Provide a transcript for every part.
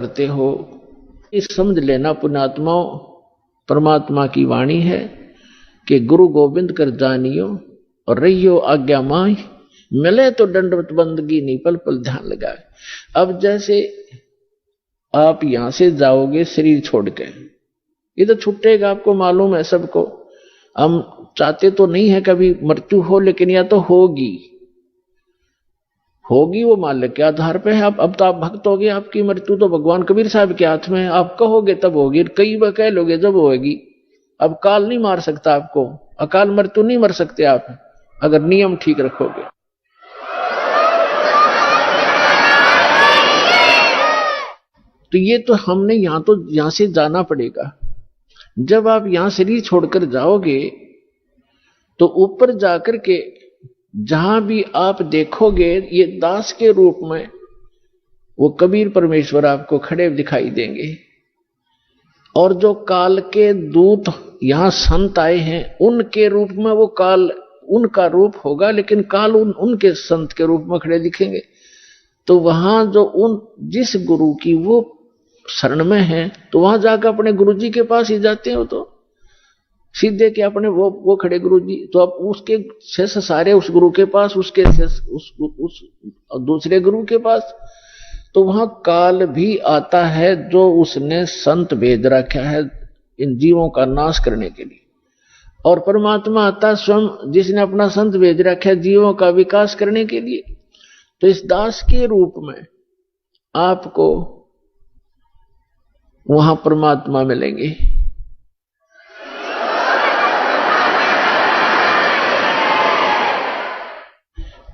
करते हो, इस समझ लेना पुण्यात्माओं, परमात्मा की वाणी है कि गुरु गोविंद कर जानियो और रहियो आज्ञा माई, मिले तो दंडवत बंदगी नहीं पल पल ध्यान लगाए। अब जैसे आप यहां से जाओगे शरीर छोड़ के, ये तो छूटेगा, आपको मालूम है सबको। हम चाहते तो नहीं है कभी मृत्यु हो, लेकिन या तो होगी वो माल्य के आधार पे है। अब तो आप भक्त हो गए, आपकी मृत्यु तो भगवान कबीर साहब के हाथ में है। आप कहोगे तब होगी, कई बार कह लोगे जब होगी। अब काल नहीं मार सकता आपको, अकाल मृत्यु नहीं मर सकते आप, अगर नियम ठीक रखोगे। तो ये तो हमने यहां से जाना पड़ेगा। जब आप यहां शरीर छोड़कर जाओगे तो ऊपर जाकर के जहां भी आप देखोगे ये दास के रूप में वो कबीर परमेश्वर आपको खड़े दिखाई देंगे। और जो काल के दूत यहां संत आए हैं उनके रूप में वो काल उनका रूप होगा, लेकिन काल उनके संत के रूप में खड़े दिखेंगे। तो वहां जो जिस गुरु की वो शरण में है, तो वहां जाकर अपने गुरु जी के पास ही जाते हो, तो सीधे के अपने वो खड़े गुरु जी, तो अब उसके शेष सारे उस गुरु के पास, उसके शेष उस दूसरे गुरु के पास। तो वहां काल भी आता है जो उसने संत भेज रखा है इन जीवों का नाश करने के लिए, और परमात्मा आता स्वयं जिसने अपना संत भेज रखा है जीवों का विकास करने के लिए। तो इस दास के रूप में आपको वहां परमात्मा मिलेंगे।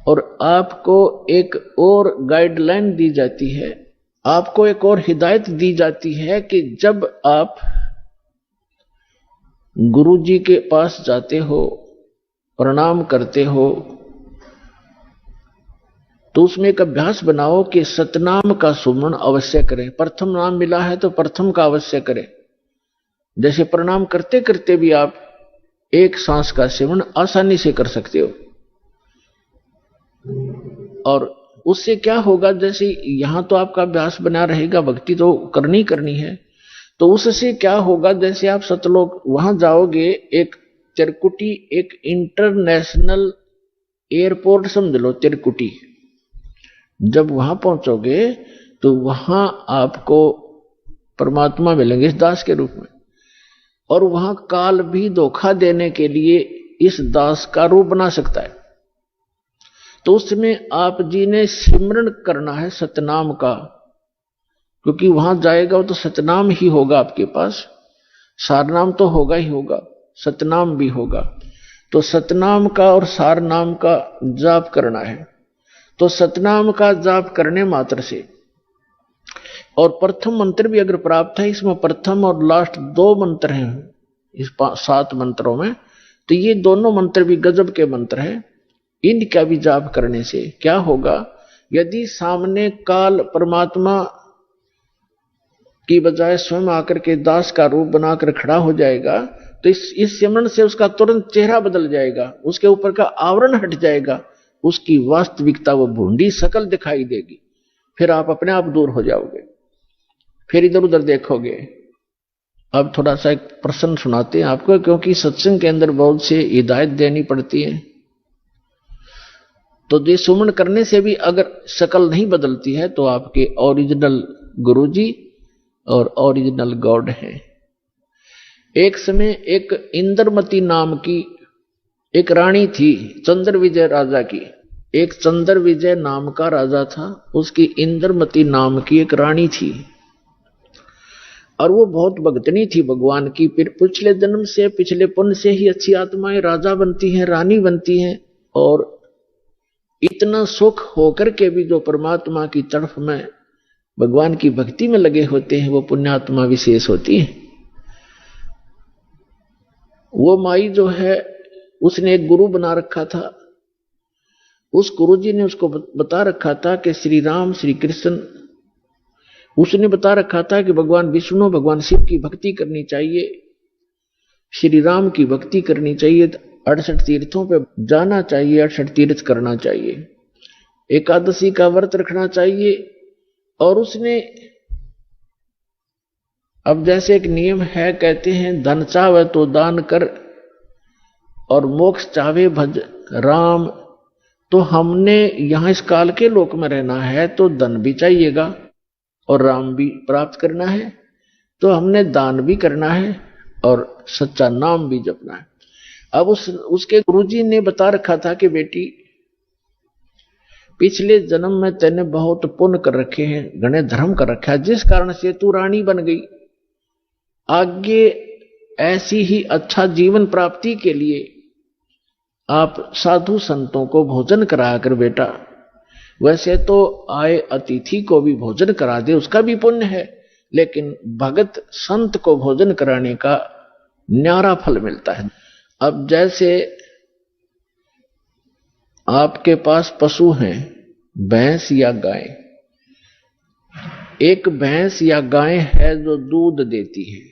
और आपको एक और गाइडलाइन दी जाती है, आपको एक और हिदायत दी जाती है कि जब आप गुरु जी के पास जाते हो, प्रणाम करते हो, तो उसमें एक अभ्यास बनाओ कि सतनाम का सुमरण अवश्य करें। प्रथम नाम मिला है तो प्रथम का अवश्य करें। जैसे प्रणाम करते करते भी आप एक सांस का सेवन आसानी से कर सकते हो। और उससे क्या होगा, जैसे यहां तो आपका अभ्यास बना रहेगा, भक्ति तो करनी है, तो उससे क्या होगा, जैसे आप सतलोक वहां जाओगे, एक चिरकुटी, एक इंटरनेशनल एयरपोर्ट समझ लो चिरकुटी। जब वहां पहुंचोगे तो वहां आपको परमात्मा मिलेंगे इस दास के रूप में, और वहां काल भी धोखा देने के लिए इस दास का रूप बना सकता है। तो उसमें आप जी ने सिमरण करना है सतनाम का, क्योंकि वहां जाएगा तो सतनाम ही होगा आपके पास, सारनाम तो होगा ही होगा, सतनाम भी होगा। तो सतनाम का और सारनाम का जाप करना है। तो सतनाम का जाप करने मात्र से, और प्रथम मंत्र भी अगर प्राप्त है, इसमें प्रथम और लास्ट 2 मंत्र हैं इस 7 मंत्रों में, तो ये दोनों मंत्र भी गजब के मंत्र हैं। इनका भी जाप करने से क्या होगा, यदि सामने काल परमात्मा की बजाय स्वयं आकर के दास का रूप बनाकर खड़ा हो जाएगा, तो इस सिमरन से उसका तुरंत चेहरा बदल जाएगा, उसके ऊपर का आवरण हट जाएगा, उसकी वास्तविकता वो भूंडी शकल दिखाई देगी। फिर आप अपने आप दूर हो जाओगे, फिर इधर उधर देखोगे। अब थोड़ा सा एक प्रश्न सुनाते हैं आपको, क्योंकि सत्संग के अंदर बहुत से हिदायत देनी पड़ती है। तो ये सुमन करने से भी अगर शकल नहीं बदलती है, तो आपके ओरिजिनल गुरुजी और ओरिजिनल गॉड हैं। एक समय एक इंद्रमती नाम की एक रानी थी, चंद्र विजय राजा की। एक चंद्र विजय नाम का राजा था, उसकी इंद्रमती नाम की एक रानी थी, और वो बहुत भक्तनी थी भगवान की। फिर पिछले जन्म से, पिछले पुण्य से ही अच्छी आत्माएं राजा बनती हैं, रानी बनती हैं, और इतना सुख होकर के भी जो परमात्मा की तरफ में भगवान की भक्ति में लगे होते हैं, वो पुण्यात्मा विशेष होती है। वो माई जो है, उसने एक गुरु बना रखा था। उस गुरु जी ने उसको बता रखा था कि श्री राम, श्री कृष्ण, उसने बता रखा था कि भगवान विष्णु, भगवान शिव की भक्ति करनी चाहिए, श्री राम की भक्ति करनी चाहिए, 68 तीर्थों पे जाना चाहिए, 68 तीर्थ करना चाहिए, एकादशी का व्रत रखना चाहिए। और उसने अब जैसे एक नियम है, कहते हैं धन चाहे तो दान कर और मोक्ष चाहे भज राम। तो हमने यहां इस काल के लोक में रहना है तो धन भी चाहिएगा और राम भी प्राप्त करना है, तो हमने दान भी करना है और सच्चा नाम भी जपना है। अब उसके गुरुजी ने बता रखा था कि बेटी, पिछले जन्म में तेने बहुत पुण्य कर रखे हैं, घने धर्म कर रखा है, जिस कारण से तू रानी बन गई। आगे ऐसी ही अच्छा जीवन प्राप्ति के लिए आप साधु संतों को भोजन करा कर बेटा, वैसे तो आए अतिथि को भी भोजन करा दे, उसका भी पुण्य है, लेकिन भगत संत को भोजन कराने का न्यारा फल मिलता है। अब जैसे आपके पास पशु हैं, भैंस या गाय, एक भैंस या गाय है जो दूध देती है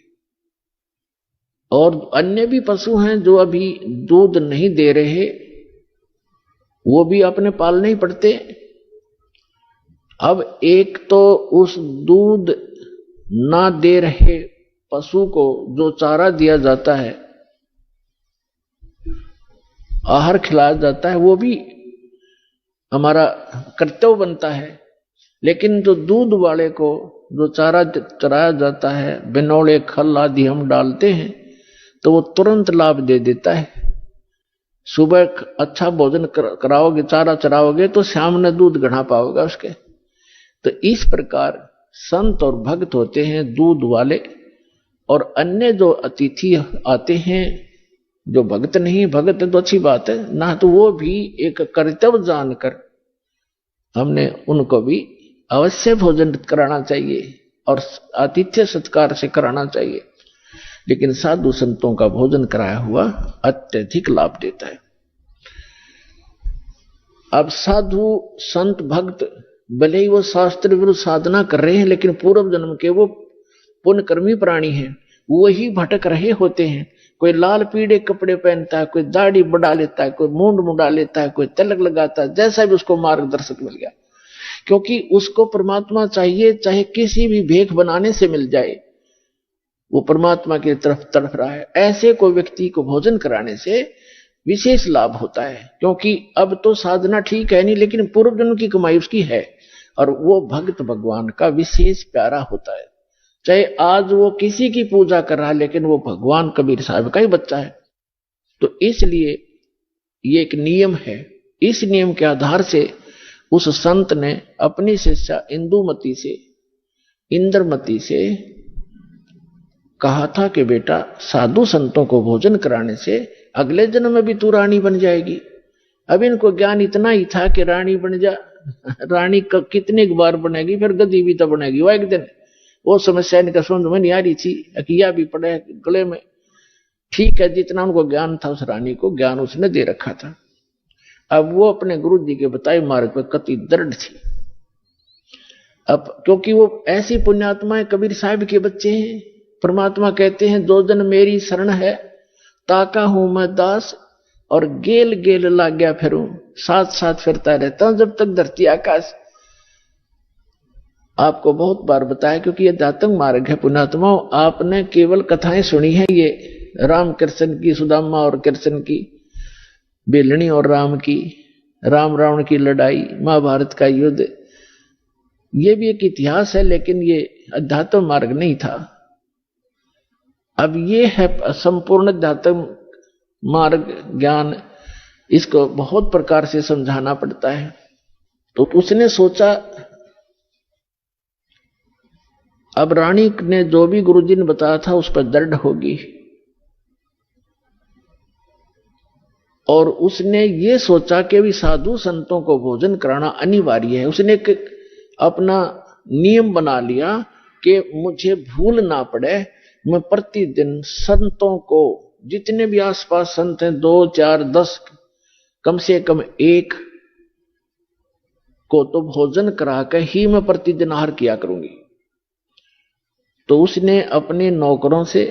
और अन्य भी पशु हैं जो अभी दूध नहीं दे रहे, वो भी अपने पालने ही पड़ते। अब एक तो उस दूध ना दे रहे पशु को जो चारा दिया जाता है, आहार खिलाया जाता है, वो भी हमारा कर्तव्य बनता है। लेकिन जो दूध वाले को जो चारा चराया जाता है, बिनौले खल आदि हम डालते हैं, तो वो तुरंत लाभ दे देता है। सुबह अच्छा भोजन कराओगे, चारा चराओगे, तो शाम में दूध घड़ा पाओगे उसके। तो इस प्रकार संत और भक्त होते हैं दूध वाले, और अन्य जो अतिथि आते हैं जो भक्त नहीं, भक्त तो अच्छी बात है ना, तो वो भी एक कर्तव्य जानकर हमने उनको भी अवश्य भोजन कराना चाहिए और आतिथ्य सत्कार से कराना चाहिए। लेकिन साधु संतों का भोजन कराया हुआ अत्यधिक लाभ देता है। अब साधु संत भक्त भले ही वो शास्त्र विरुद्ध साधना कर रहे हैं, लेकिन पूर्व जन्म के वो पुण्यकर्मी प्राणी हैं, वही भटक रहे होते हैं। कोई लाल पीले कपड़े पहनता है, कोई दाढ़ी बढ़ा लेता है, कोई मूंड मुड़ा लेता है, कोई तिलक लगाता है, जैसा भी उसको मार्गदर्शक मिल गया, क्योंकि उसको परमात्मा चाहिए, चाहे किसी भी भेख बनाने से मिल जाए, वो परमात्मा की तरफ तड़फ रहा है। ऐसे कोई व्यक्ति को भोजन कराने से विशेष लाभ होता है, क्योंकि अब तो साधना ठीक है नहीं, लेकिन पूर्व जन्म की कमाई उसकी है, और वो भक्त भगवान का विशेष प्यारा होता है। चाहे आज वो किसी की पूजा कर रहा है, लेकिन वो भगवान कबीर साहब का ही बच्चा है। तो इसलिए ये एक नियम है। इस नियम के आधार से उस संत ने अपनी शिष्या इंदुमती से, इंद्रमती से कहा था कि बेटा, साधु संतों को भोजन कराने से अगले जन्म में भी तू रानी बन जाएगी। अब इनको ज्ञान इतना ही था कि रानी बन जा, रानी कितने बार बनेगी, फिर गद्दी भी तो बनेगी। वो एक दिन वो समस्या इनका समझ में नहीं आ रही थी, अकिया भी पड़े गले में। ठीक है, जितना उनको ज्ञान था उस रानी को ज्ञान उसने दे रखा था। अब वो अपने गुरु जी के बताए मार्ग पर कति दृढ़ थी। अब क्योंकि वो ऐसी पुण्यात्माएं कबीर साहब के बच्चे हैं, परमात्मा कहते हैं दो जन मेरी शरण है, ताका हूं मैं दास और गेल गेल लाग गया फिरूं, साथ साथ फिरता रहता हूं जब तक धरती आकाश। आपको बहुत बार बताया, क्योंकि ये दातंग मार्ग है पुण्यात्माओं। आपने केवल कथाएं सुनी है, ये राम कृष्ण की, सुदामा और कृष्ण की, बेलनी और राम की, राम रावण की लड़ाई, महाभारत का युद्ध, ये भी एक इतिहास है, लेकिन ये अध्यात्म मार्ग नहीं था। अब ये है संपूर्ण अध्यात्म मार्ग ज्ञान, इसको बहुत प्रकार से समझाना पड़ता है। तो उसने सोचा, अब रानी ने जो भी गुरुजी ने बताया था उस पर दृढ़ होगी, और उसने ये सोचा कि भी साधु संतों को भोजन कराना अनिवार्य है। उसने एक अपना नियम बना लिया कि मुझे भूल ना पड़े, मैं प्रतिदिन संतों को, जितने भी आसपास संत हैं, 2, 4, 10, कम से कम एक को तो भोजन करा कर ही मैं प्रतिदिन आहार किया करूंगी। तो उसने अपने नौकरों से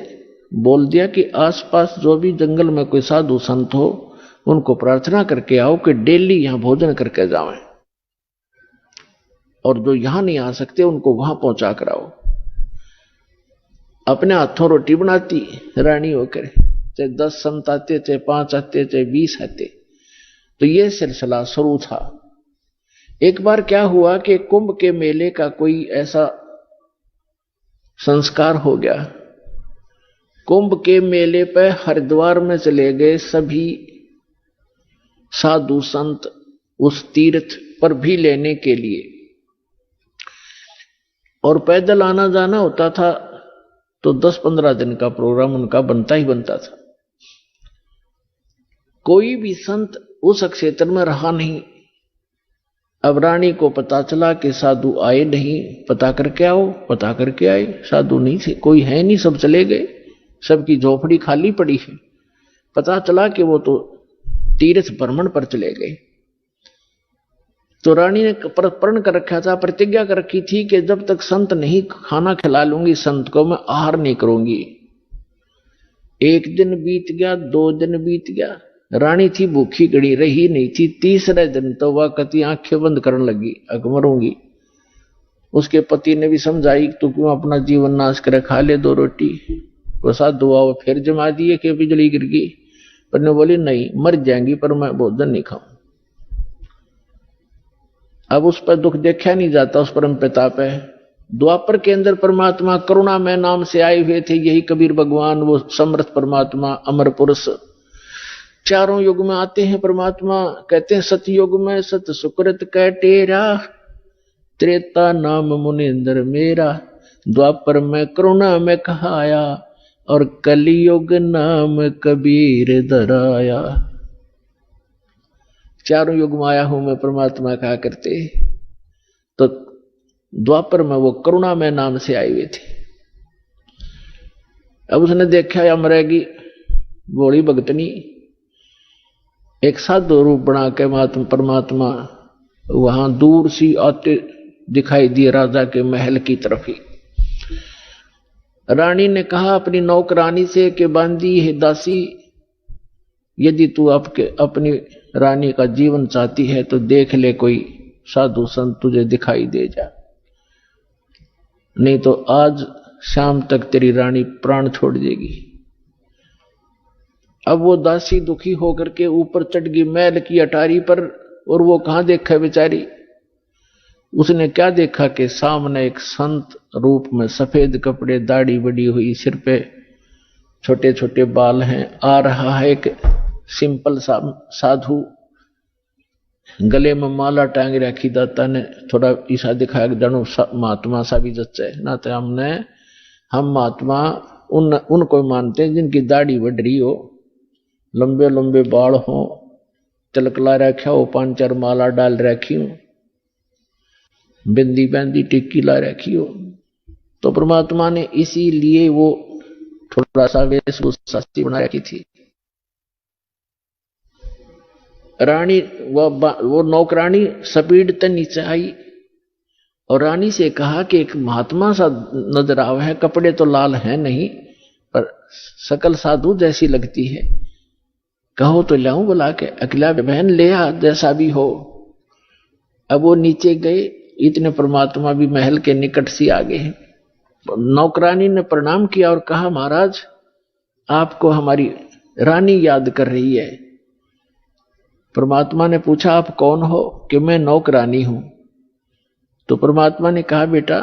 बोल दिया कि आसपास जो भी जंगल में कोई साधु संत हो, उनको प्रार्थना करके आओ कि डेली यहां भोजन करके जाएं, और जो यहां नहीं आ सकते उनको वहां पहुंचा कर आओ। अपने हाथों रोटी बनाती रानी होकर, चाहे 10 संत आते, चाहे 5 आते, चाहे 20 आते। तो ये सिलसिला शुरू था। एक बार क्या हुआ कि कुंभ के मेले का कोई ऐसा संस्कार हो गया। कुंभ के मेले पर हरिद्वार में चले गए सभी साधु संत उस तीर्थ पर भी लेने के लिए, और पैदल आना जाना होता था तो 10-15 दिन का प्रोग्राम उनका बनता ही बनता था। कोई भी संत उस क्षेत्र में रहा नहीं। अब रानी को पता चला कि साधु आए नहीं, पता करके आओ। पता करके आए, साधु नहीं थे, कोई है नहीं, सब चले गए, सबकी झोपड़ी खाली पड़ी है। पता चला कि वो तो तीर्थ भ्रमण पर चले गए। तो रानी ने प्रण कर रखा था, प्रतिज्ञा कर रखी थी कि जब तक संत नहीं खाना खिला लूंगी संत को, मैं आहार नहीं करूंगी। 1 दिन बीत गया, 2 दिन बीत गया, रानी थी भूखी गड़ी, रही नहीं थी। 3रे दिन तो वह कति आंखें बंद करने लगी, अकमरूंगी। उसके पति ने भी समझाई, तू क्यों अपना जीवन नाश करे, खा ले 2 रोटी। वो साधु हुआ, फिर जमा दिए कि बिजली गिर गई। पर ने बोली नहीं, मर जाएंगी पर मैं भोजन नहीं खाऊं। अब उस पर दुख देखा नहीं जाता, उस परम प्रताप है। द्वापर के अंदर परमात्मा करुणा में नाम से आए हुए थे, यही कबीर भगवान, वो समर्थ परमात्मा, अमर पुरुष। चारों युग में आते हैं परमात्मा। कहते हैं सतयुग में सत सुकृत कह टेरा, त्रेता नाम मुनिंदर मेरा, द्वापर में करुणा में कहाया, और कलियुग नाम कबीर धराया। चारों युग में आया हूं मैं परमात्मा कहा करते। तो द्वापर में वो करुणा में नाम से आए हुए थे। अब उसने देखा या मरेगी भोली भगतनी, एक साधु रूप बना के परमात्मा वहां दूर सी आते दिखाई दिए, राजा के महल की तरफ ही। रानी ने कहा अपनी नौकरानी से कि बांदी है दासी, यदि तू अपनी रानी का जीवन चाहती है तो देख ले कोई साधु संत तुझे दिखाई दे जा, नहीं तो आज शाम तक तेरी रानी प्राण छोड़ देगी। अब वो दासी दुखी होकर के ऊपर चढ़ गई महल की अटारी पर, और वो कहां देखा बेचारी। उसने क्या देखा कि सामने एक संत रूप में, सफेद कपड़े, दाढ़ी बड़ी हुई, सिर पे छोटे छोटे बाल हैं, आ रहा है एक सिंपल साधु, गले में माला टांग रखी। दाता ने थोड़ा ईसा दिखाया कि जानो महात्मा सा भी जच्चा है ना। तो हम महात्मा उनको मानते हैं जिनकी दाढ़ी बढ़ रही हो, लंबे लंबे बाल हो, तिलकला रखा हो, 5-4 माला डाल रखी हो, बिंदी बैंदी टिक्की ला रखी हो। तो परमात्मा ने इसीलिए वो थोड़ा सा वेशभूषा बना रखी थी। रानी वो नौकरानी स्पीड तक नीचे आई और रानी से कहा कि एक महात्मा सा नजर आवा है, कपड़े तो लाल हैं नहीं पर शकल साधु जैसी लगती है, कहो तो लाऊं बुला के। अकेला बहन ले आ जैसा भी हो। अब वो नीचे गए, इतने परमात्मा भी महल के निकट से आ गए। नौकरानी ने प्रणाम किया और कहा महाराज आपको हमारी रानी याद कर रही है। परमात्मा ने पूछा आप कौन हो? कि मैं नौकरानी हूं। तो परमात्मा ने कहा बेटा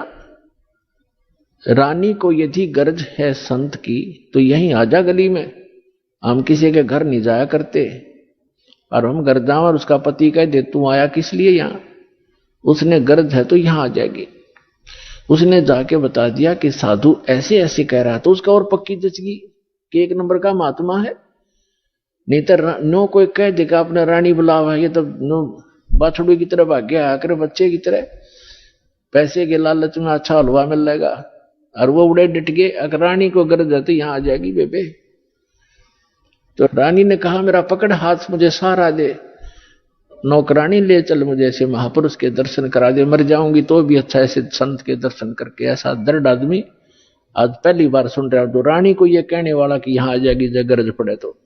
रानी को यदि गरज है संत की तो यहीं आजा गली में, हम किसी के घर नहीं जाया करते, और हम घर जाओ और उसका पति कह दे तू आया किस लिए यहां, उसने गरज है तो यहां आ जाएगी। उसने जाके बता दिया कि साधु ऐसे ऐसे कह रहा, तो उसका और पक्की जचगी कि 1 नंबर का महात्मा है। नहीं तो नो कोई कह देगा अपने रानी बुलावा, ये तो नो बाछड़ू की तरह भाग गया आकर बच्चे की तरह, पैसे के लालच में अच्छा हलवा मिल जाएगा, और वो उड़े डट गए अगर रानी को गरज है तो यहां आ जाएगी बेबे। तो रानी ने कहा मेरा पकड़ हाथ मुझे सहारा दे, नौकरानी ले चल मुझे ऐसे महापुरुष के दर्शन करा दे, मर जाऊंगी तो भी अच्छा ऐसे संत के दर्शन करके। ऐसा दर्द आदमी आज पहली बार सुन रहा हूं। तो रानी को ये कहने वाला कि यहां आ जाएगी जब गरज पड़े तो,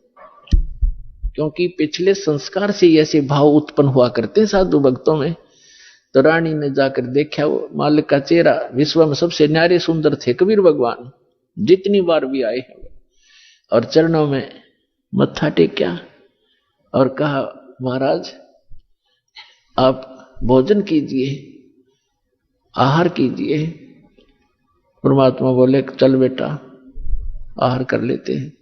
क्योंकि पिछले संस्कार से ऐसे भाव उत्पन्न हुआ करते हैं साधु भक्तों में। तो रानी ने जाकर देखा वो मालिक का चेहरा, विश्व में सबसे न्यारे सुंदर थे कबीर भगवान, जितनी बार भी आए हैं, और चरणों में मत्था टेका और कहा महाराज आप भोजन कीजिए, आहार कीजिए। परमात्मा बोले चल बेटा आहार कर लेते हैं।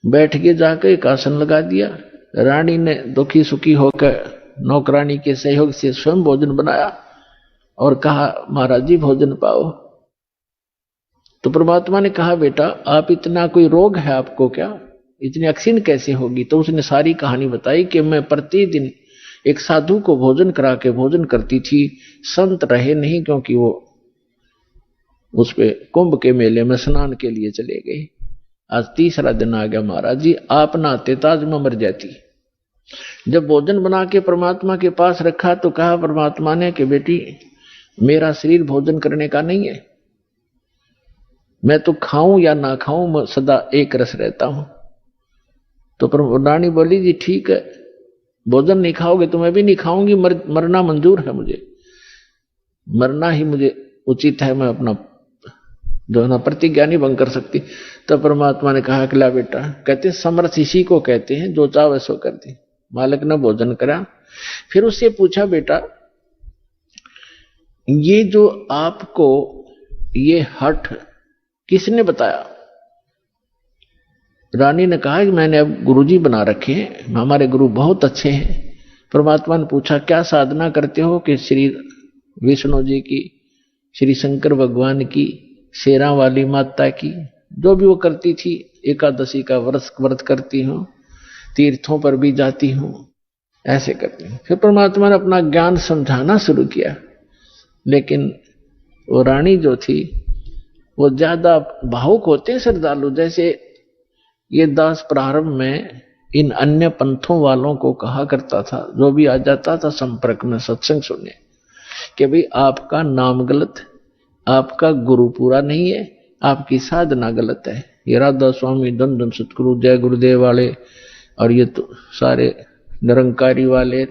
बैठ के जाकर एक आसन लगा दिया। रानी ने दुखी सुखी होकर नौकरानी के सहयोग से स्वयं भोजन बनाया और कहा महाराज जी भोजन पाओ। तो परमात्मा ने कहा बेटा आप इतना कोई रोग है आपको क्या, इतनी अक्षीण कैसे होगी? तो उसने सारी कहानी बताई कि मैं प्रतिदिन एक साधु को भोजन करा के भोजन करती थी। संत रहे नहीं क्योंकि वो उस पे कुंभ के मेले में स्नान के लिए चले गए। आज तीसरा दिन आ गया महाराज जी, आप नहाते ताज में मर जाती। जब भोजन बना के परमात्मा के पास रखा तो कहा परमात्मा ने कि बेटी मेरा शरीर भोजन करने का नहीं है, मैं तो खाऊं या ना खाऊं मैं सदा एक रस रहता हूं। तो रानी बोली जी ठीक है, भोजन नहीं खाओगे तो मैं भी नहीं खाऊंगी, मरना मंजूर है मुझे, मरना ही मुझे उचित है, मैं अपना जो है ना प्रतिज्ञा नहीं भंग कर सकती। तो परमात्मा ने कहा कि ला बेटा, कहते समर्थ इसी को कहते हैं जो चाहे सो करते। मालिक ने भोजन करा, फिर उससे पूछा बेटा ये जो आपको ये हठ किसने बताया? रानी ने कहा कि मैंने अब गुरुजी बना रखे हैं, हमारे गुरु बहुत अच्छे हैं। परमात्मा ने पूछा क्या साधना करते हो? कि श्री विष्णु जी की, श्री शंकर भगवान की, शेरा वाली माता की, जो भी वो करती थी, एकादशी का व्रत करती हूँ, तीर्थों पर भी जाती हूँ, ऐसे करती हूँ। फिर परमात्मा ने अपना ज्ञान समझाना शुरू किया, लेकिन वो रानी जो थी वो ज्यादा भावुक होते हैं श्रद्धालु। जैसे ये दास प्रारंभ में इन अन्य पंथों वालों को कहा करता था, जो भी आ जाता था संपर्क में सत्संग सुनने, कि भाई आपका नाम गलत, आपका गुरु पूरा नहीं है, आपकी साधना गलत है। ये राधा स्वामी, धन सतगुरु, जय गुरुदेव वाले और ये तो सारे निरंकारी वाले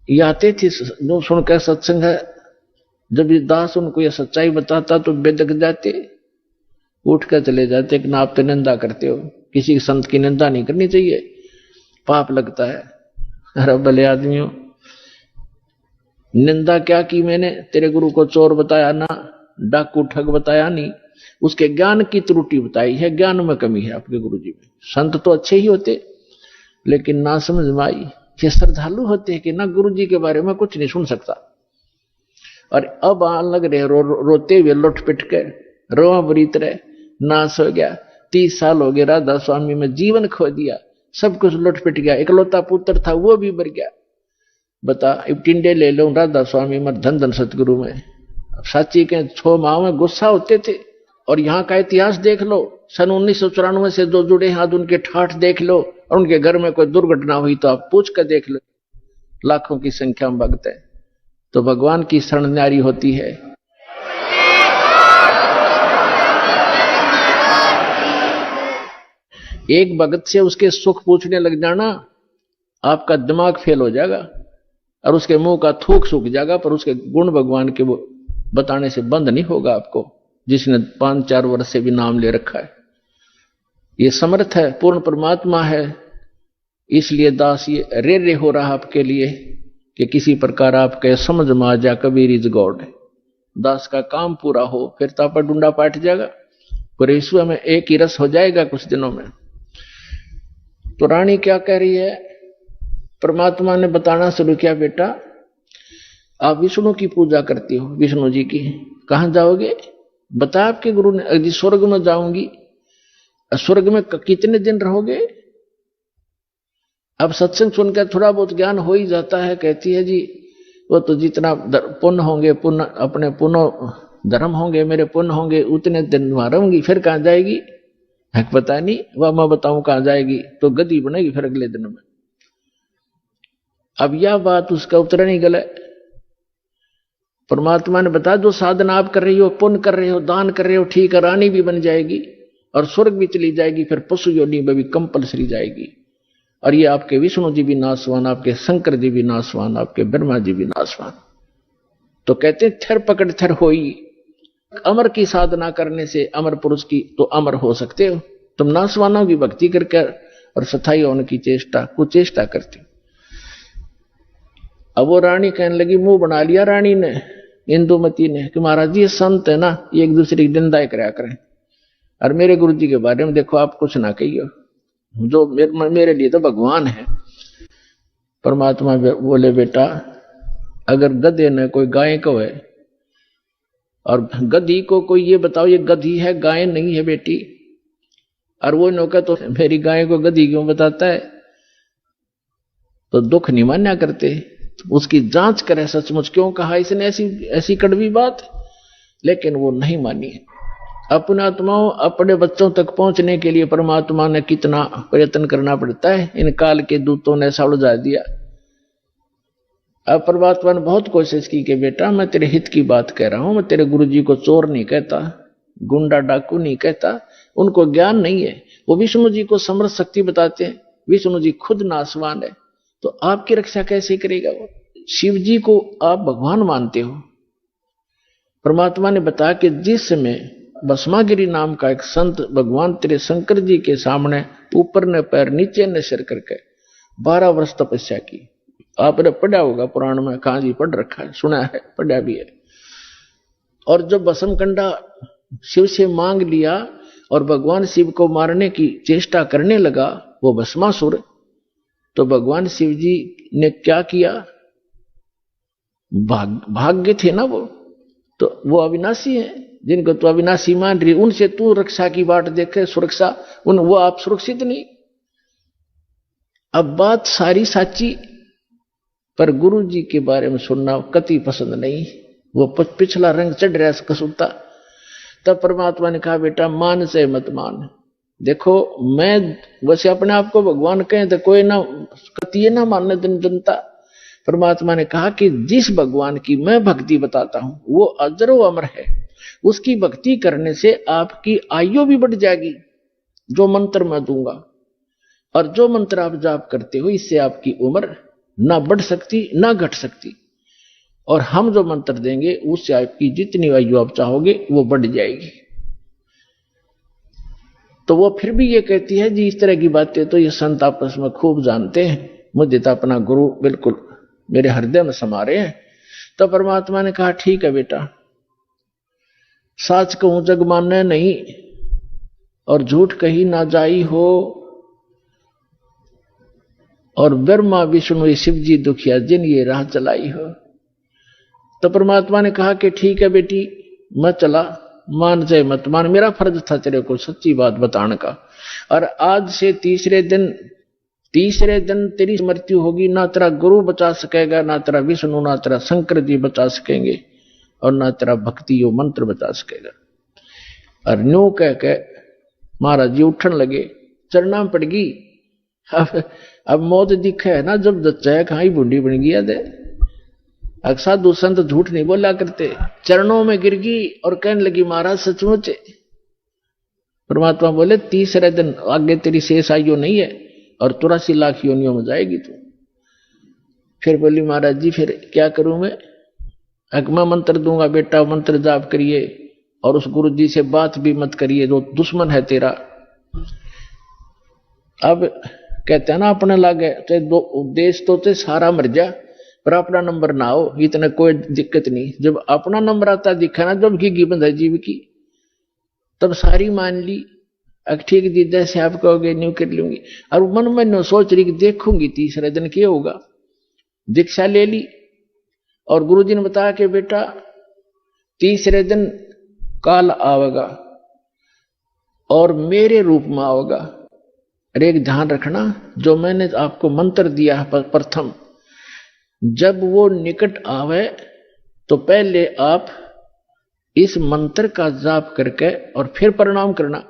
ये आते थे जो सुनकर सत्संग है। जब ये दास उनको ये सच्चाई बताता तो बेदक जाते, उठ कर चले जाते कि ना आप तो निंदा करते हो, किसी संत की निंदा नहीं करनी चाहिए, पाप लगता है। अरे भले आदमियों, निंदा क्या की मैंने? तेरे गुरु को चोर बताया ना, डाकू ठग बताया नहीं, उसके ज्ञान की त्रुटि बताई है, ज्ञान में कमी है आपके गुरु जी में। संत तो अच्छे ही होते लेकिन ना समझ में आई। ये श्रद्धालु होते हैं कि ना गुरु जी के बारे में कुछ नहीं सुन सकता, और अब लग रहे रोते हुए लुट पिट के रोआ बरीत रहे, नाश हो गया। 30 साल हो गए राधा स्वामी में जीवन खो दिया, सब कुछ लुट पिट गया, इकलौता पुत्र था वो भी मर गया। बता अब टिंडे ले लो राधा स्वामी में, धन सतगुरु में। साची के 6 माह में गुस्सा होते थे। और यहाँ का इतिहास देख लो, सन 1994 से जो जुड़े हैं आज उनके ठाठ देख लो, और उनके घर में कोई दुर्घटना हुई तो आप पूछ कर देख लो, लाखों की संख्या में भक्त है। तो भगवान की शरण न्यारी होती है। एक भगत से उसके सुख पूछने लग जाना, आपका दिमाग फेल हो जाएगा और उसके मुंह का थूक सूख जाएगा, पर उसके गुण भगवान के वो बताने से बंद नहीं होगा आपको, जिसने 5-4 वर्ष से भी नाम ले रखा है। ये समर्थ है, पूर्ण परमात्मा है, इसलिए दास ये रे हो रहा आपके लिए कि किसी प्रकार आपके समझ में आ जा कबीर इज गॉड। दास का काम पूरा हो, फिर तापा डूंडा पाट जाएगा, पर ईश्वर में एक ही रस हो जाएगा कुछ दिनों में। तो रानी क्या कह रही है? परमात्मा ने बताना शुरू किया, बेटा आप विष्णु की पूजा करती हो, विष्णु जी की, कहां जाओगे? बता आपके गुरु ने। अजी स्वर्ग में जाऊंगी। स्वर्ग में कितने दिन रहोगे? अब सत्संग सुनकर थोड़ा बहुत ज्ञान हो ही जाता है। कहती है जी वो तो जितना पुण्य होंगे, पुण्य अपने पुण्य धर्म होंगे, मेरे पुण्य होंगे, उतने दिन वहां रहूंगी। फिर कहां जाएगी है पता नहीं, वह मैं बताऊं कहां जाएगी, तो गद्दी बनेगी फिर अगले दिन में। अब यह बात उसका उत्तर नहीं गला। परमात्मा ने बताया जो साधना आप कर रही हो, पुण्य कर रहे हो, दान कर रहे हो, ठीक है, रानी भी बन जाएगी और स्वर्ग भी चली जाएगी, फिर पशु योनि में भी कंपलसरी जाएगी। और ये आपके विष्णु जी भी नासवान, आपके शंकर जी भी नासवान, आपके ब्रह्मा जी भी नासवान। तो कहते थर पकड़ थर होई, अमर की साधना करने से, अमर पुरुष की, तो अमर हो सकते हो। तुम नासवानों की भक्ति करके और सथाई होने की कुचेष्टा करती। अब वो रानी कहने लगी, मुंह बना लिया रानी ने, इंदुमती ने, कि महाराज जी ये संत है ना, ये एक दूसरे की निंदा कराया करें, और मेरे गुरु जी के बारे में देखो आप कुछ ना कहिए, जो मेरे लिए तो भगवान है। परमात्मा बोले, बेटा अगर गधे ने कोई गाय को है, और गधी को कोई ये बताओ ये गधी है गाय नहीं है बेटी, और वो नौका तो मेरी गाय को गधी क्यों बताता है, तो दुख नहीं मान्या करते। उसकी जांच करे सचमुच क्यों कहा इसने ऐसी कड़वी बात, लेकिन वो नहीं मानी। अपने आत्माओं, अपने बच्चों तक पहुंचने के लिए परमात्मा ने कितना प्रयत्न करना पड़ता है, इन काल के दूतों ने ऐसा उलझा दिया। अब परमात्मा ने बहुत कोशिश की कि बेटा मैं तेरे हित की बात कह रहा हूं, मैं तेरे गुरु जी को चोर नहीं कहता, गुंडा डाकू नहीं कहता, उनको ज्ञान नहीं है, वो विष्णु जी को समर्थ शक्ति बताते हैं, विष्णु जी खुद नासवान है, तो आपकी रक्षा कैसे करेगा वो? शिव जी को आप भगवान मानते हो। परमात्मा ने बताया कि जिस समय भस्मागिरी नाम का एक संत भगवान तेरे शंकर जी के सामने ऊपर ने पैर नीचे ने सिर करके 12 वर्ष तपस्या की। आपने पढ़ा होगा पुराण में, कहां जी पढ़ रखा है, सुना है, पढ़ा भी है। और जब भस्म कंडा शिव से मांग लिया और भगवान शिव को मारने की चेष्टा करने लगा वो भस्मासुर, तो भगवान शिव जी ने क्या किया, भाग्य थे ना वो, तो वो अविनाशी है, जिनको तो अविनाशी मान रही, उनसे तू रक्षा की बात देखे, सुरक्षा, वो आप सुरक्षित नहीं। अब बात सारी साची, पर गुरु जी के बारे में सुनना कति पसंद नहीं, वो पिछला रंग चढ़ रहा है कसूता। तब परमात्मा ने कहा, बेटा मान से मत मान। देखो मैं वैसे अपने आप को भगवान कहें तो कोई ना कतिये ना मानने जनता। परमात्मा ने कहा कि जिस भगवान की मैं भक्ति बताता हूं वो अजरो अमर है, उसकी भक्ति करने से आपकी आयु भी बढ़ जाएगी, जो मंत्र मैं दूंगा, और जो मंत्र आप जाप करते हो इससे आपकी उम्र ना बढ़ सकती ना घट सकती, और हम जो मंत्र देंगे उससे आपकी जितनी आयु आप चाहोगे वो बढ़ जाएगी। तो वो फिर भी ये कहती है जी इस तरह की बातें तो ये संत आपस में खूब जानते हैं, मुझे तो अपना गुरु बिल्कुल मेरे हृदय में समा रहे हैं। तो परमात्मा ने कहा, ठीक है बेटा, साच कहूं जग मानने नहीं, और झूठ कही ना जाई हो, और ब्रह्मा विष्णु शिव जी दुखिया जिन ये राह चलाई हो। तो परमात्मा ने कहा कि ठीक है बेटी, मैं चला, मान जाए मत मान, मेरा फर्ज था तेरे को सच्ची बात बताने का, और आज से तीसरे दिन तेरी मृत्यु होगी, ना तेरा गुरु बचा सकेगा, ना तेरा विष्णु, ना तेरा शंकर जी बचा सकेंगे, और ना तेरा भक्ति यो मंत्र बचा सकेगा। और न्यू कह के महाराज जी उठन लगे, चरना पड़ गई। अब मौत दिखे है ना, जब जच्चा खाई बूढ़ी बन गया दे। साधु संत झूठ नहीं बोला करते, चरणों में गिर गई और कहने लगी, महाराज सचमुच। परमात्मा बोले, तीसरे दिन आगे तेरी शेष आयु नहीं है, और 83 लाख योनियों में जाएगी तू। फिर बोली, महाराज जी फिर क्या करूं मैं? मैं मंत्र दूंगा बेटा, मंत्र जाप करिए, और उस गुरु जी से बात भी मत करिए जो दुश्मन है तेरा। अब कहते हैं ना, अपने लागे चाहे देश तो चाहे सारा मर जा, पर अपना नंबर ना हो, इतना कोई दिक्कत नहीं। जब अपना नंबर आता दिखा ना, जब की बंद है जीव की, तब सारी मान ली। ठीक दी जैसे आप कहोगे न्यू कर लूंगी, और मन में नो सोच रही कि देखूंगी तीसरे दिन क्या होगा। दीक्षा ले ली, और गुरुजी ने बताया कि बेटा तीसरे दिन काल आवेगा और मेरे रूप में आवेगा। अरे एक ध्यान रखना, जो मैंने आपको मंत्र दिया है प्रथम, जब वो निकट आवे तो पहले आप इस मंत्र का जाप करके और फिर प्रणाम करना।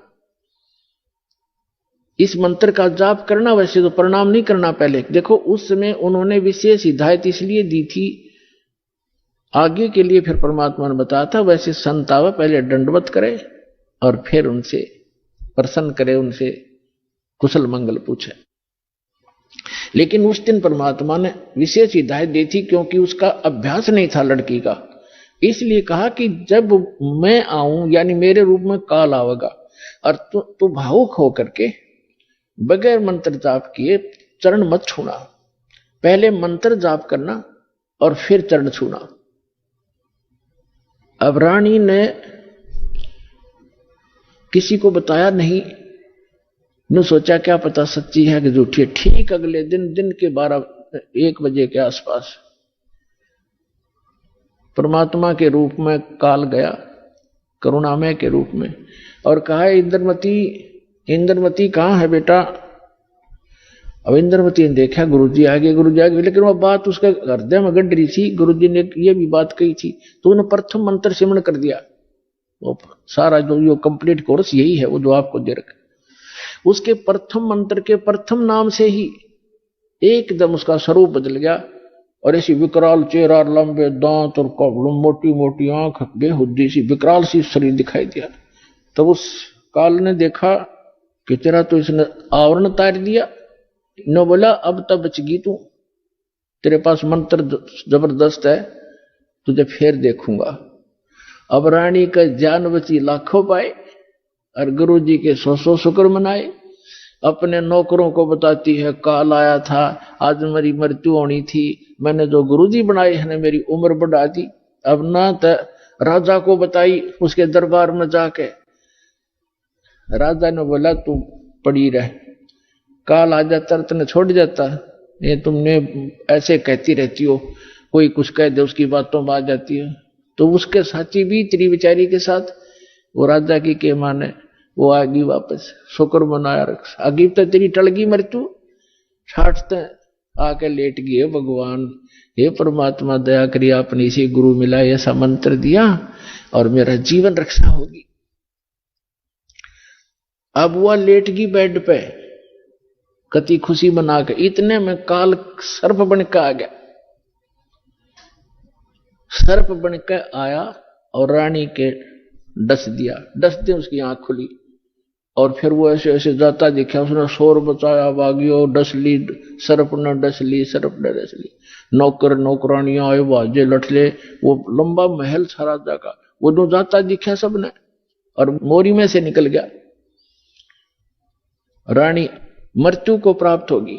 इस मंत्र का जाप करना, वैसे तो प्रणाम नहीं करना पहले। देखो उस समय उन्होंने विशेष हिदायत इसलिए दी थी आगे के लिए, फिर परमात्मा ने बताया था वैसे संत आवे पहले दंडवत करे और फिर उनसे प्रसन्न करे, उनसे कुशल मंगल पूछे। लेकिन उस दिन परमात्मा ने विशेष हिदायत दी थी, क्योंकि उसका अभ्यास नहीं था लड़की का, इसलिए कहा कि जब मैं आऊं यानी मेरे रूप में काल आवेगा और तू भावुक होकर के बगैर मंत्र जाप किए चरण मत छूना, पहले मंत्र जाप करना और फिर चरण छूना। अब रानी ने किसी को बताया नहीं, ने सोचा क्या पता सच्ची है कि झूठी है। ठीक अगले दिन के 12-1 बजे के आसपास परमात्मा के रूप में काल गया, करुणामय के रूप में, और कहा इंद्रमती कहाँ है बेटा। अब इंद्रमती ने देखा गुरुजी आगे, लेकिन वह बात उसके हृदय में गड़ रही थी। गुरुजी ने ये भी बात कही थी तो उन्होंने प्रथम मंत्र सिमरण कर दिया। वो सारा जो कंप्लीट कोर्स यही है वो जो आपको दे रखा, उसके प्रथम मंत्र के प्रथम नाम से ही एकदम उसका स्वरूप बदल गया और ऐसी विकराल चेहरा, लंबे दांत और मोटी मोटी आंख, बेहुद्दी सी विकराल सी शरीर दिखाई दिया। तब उस काल ने देखा कि तेरा तो इसने आवरण तार दिया, न बोला अब तब बचगी तू, तेरे पास मंत्र जबरदस्त है, तुझे फिर देखूंगा। अब रानी का जान बची लाखों पाए और गुरु जी के 100 शुक्र मनाए। अपने नौकरों को बताती है काल आया था, आज मेरी मृत्यु होनी थी, मैंने जो गुरुजी बनाए हैं मेरी उम्र बढ़ा दी। अब ना तो राजा को बताई, उसके दरबार में जाके राजा ने बोला तू पड़ी रह, काल आ जाता तने छोड़ जाता, ये तुमने ऐसे कहती रहती हो, कोई कुछ कह दे उसकी बातों में आ जाती है। तो उसके साथी भी तेरी बेचारी के साथ वो राजा की के माने वो आगी वापस, शुक्र मनाया रख, आगी तो तेरी टलगी मृत्यु, छाटते आके लेट गए भगवान, हे परमात्मा दया करिए आपने इसी गुरु मिला ऐसा मंत्र दिया और मेरा जीवन रक्षा होगी। अब वह लेट गई बेड पे कति खुशी बना के, इतने में काल सर्प बन के आ गया। सर्प बन के आया और रानी के डस दिया, डसते उसकी आंख खुली और फिर वो ऐसे ऐसे जाता दिखा, उसने शोर बचाया, भागियो डस ली, सर्प ने डस ली, सर्प ने डस ली। नौकर नौकरानियां आए, बाजे लठले, वो लंबा महल था राजा का, वो दो जाता दिखा सबने और मोरी में से निकल गया। रानी मृत्यु को प्राप्त होगी।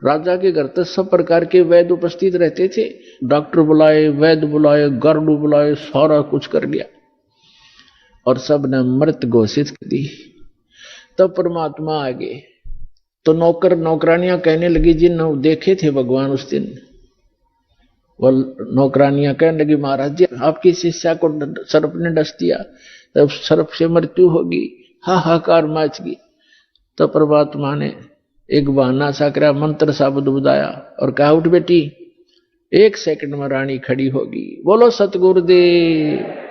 राजा के घर तक सब प्रकार के वैद्य उपस्थित रहते थे, डॉक्टर बुलाए, वैद्य बुलाए, गार्ड बुलाए, सारा कुछ कर लिया और सब ने मृत घोषित कर दी। तब परमात्मा आ गए तो नौकर नौकरानियां कहने लगी, जिन देखे थे भगवान उस दिन, वो नौकरानियां कहने लगी महाराज जी आपकी शिष्या को सर्प ने डस दिया, तब सर्प से मृत्यु होगी, हाहाकार मच गई। तो परमात्मा ने एक बहाना सा करा, मंत्र सा बुदाया और कहा उठ बेटी, 1 सेकंड में रानी खड़ी होगी। बोलो सतगुरुदेव।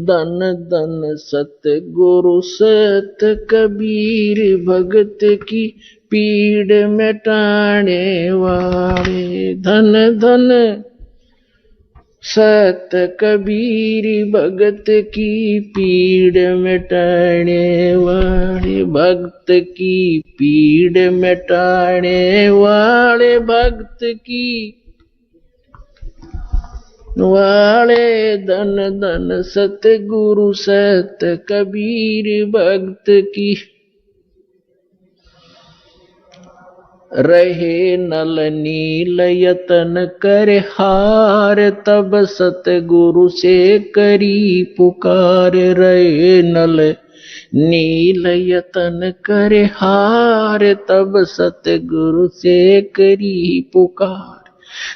धन धन सतगुरु सत कबीर, भगत की पीड़ मिटाने वाले। धन धन सत कबीर, भगत की पीड़ मिटाने वाले, भक्त की पीड़ मिटाने वाले, भक्त की वाले। धन धन सतगुरु सत कबीर, भक्त की रहे नल नील यतन करे हार, तब सतगुरु से करी पुकार। रहे नल नील यतन करे हार, तब सतगुरु से करी पुकार।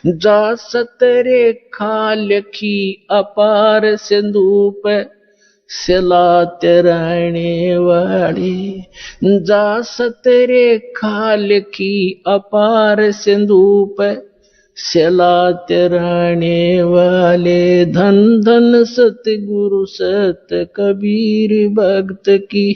जा सतरे खालखी अपार सिंधु पे सिलात रहने वाली। जा सतरे खालखी अपार सिंधु पे सिलात रहने वाले। धन धन सतगुरु सत कबीर, भक्त की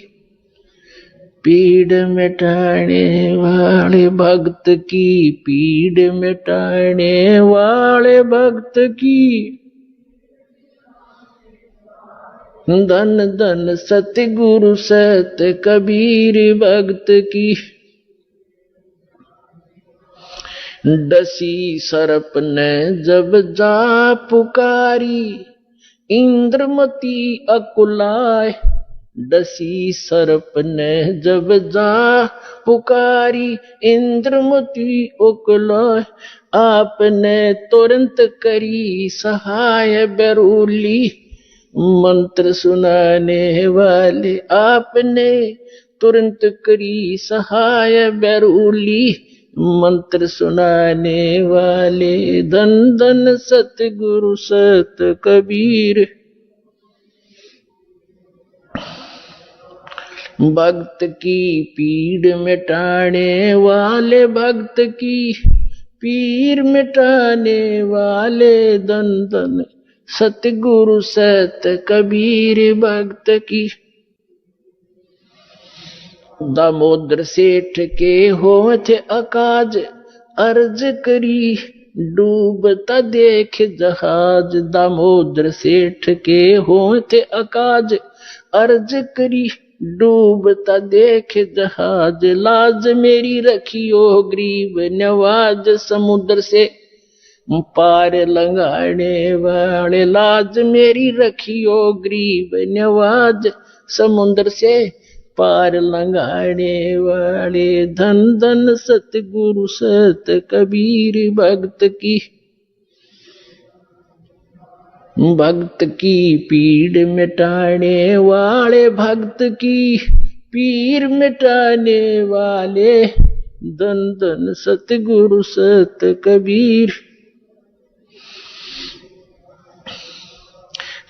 पीड़ मिटाने वाले, भक्त की पीड़ मिटाने वाले, भक्त की धन धन सतगुरु सत कबीर भक्त की। डसी सर्प ने जब जा पुकारी, इंद्रमती अकुलाय। डसी सर्प ने जब जा पुकारी, इंद्रमती अकुलाय। आपने तुरंत करी सहाय बेरूली, मंत्र सुनाने वाले। आपने तुरंत करी सहाय बेरूली, मंत्र सुनाने वाले। धन धन सतगुरु सत कबीर। भक्त की पीड़ मिटाने वाले, भक्त की पीर मिटाने वाले। धन धन सतगुरु सत कबीर भक्त की। दामोदर सेठ के होठ अकाज, अर्ज करी डूबता देख जहाज। दामोदर सेठ के होठ अकाज, अर्ज करी डूबता देख जहाज। लाज मेरी रखियो गरीब नवाज, समुद्र से पार लंघाने वाले। लाज मेरी रखियो गरीब नवाज, समुद्र से पार लंघाने वाले। धन धन सतगुरु सत कबीर भक्त की। भक्त की पीड़ मिटाने वाले, भक्त की पीर मिटाने वाले। धन धन सतगुरु सत कबीर।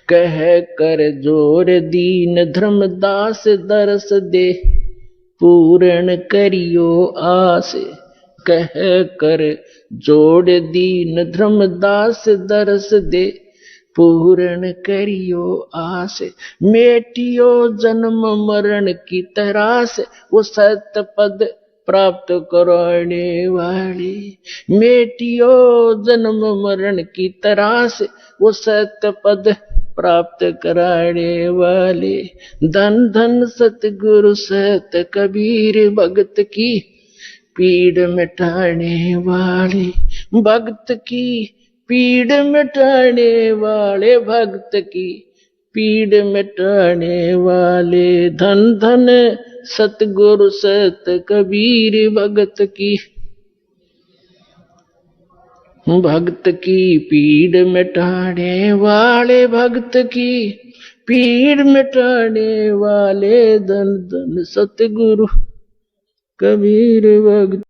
कह कर जोर दीन धर्मदास, दरस दे पूर्ण करियो आस। कह कर जोड़ दीन धर्मदास, दरस दे पूर्ण करियो आस। मेटियो जन्म मरण की तरास, वो सत्य पद प्राप्त कराने वाले। मेटियो जन्म मरण की तरास, वो सत्य पद प्राप्त कराने वाले। धन धन सतगुरु सत कबीर भक्त की पीड़ मिटाने वाले। भक्त की पीड़ मिटाने वाले, भक्त की पीड़ मिटाने वाले। धन धन सतगुरु सत कबीर भक्त की। भक्त की पीड़ मिटाने वाले, भक्त की पीड़ मिटाने वाले। धन धन सतगुरु कबीर भक्त।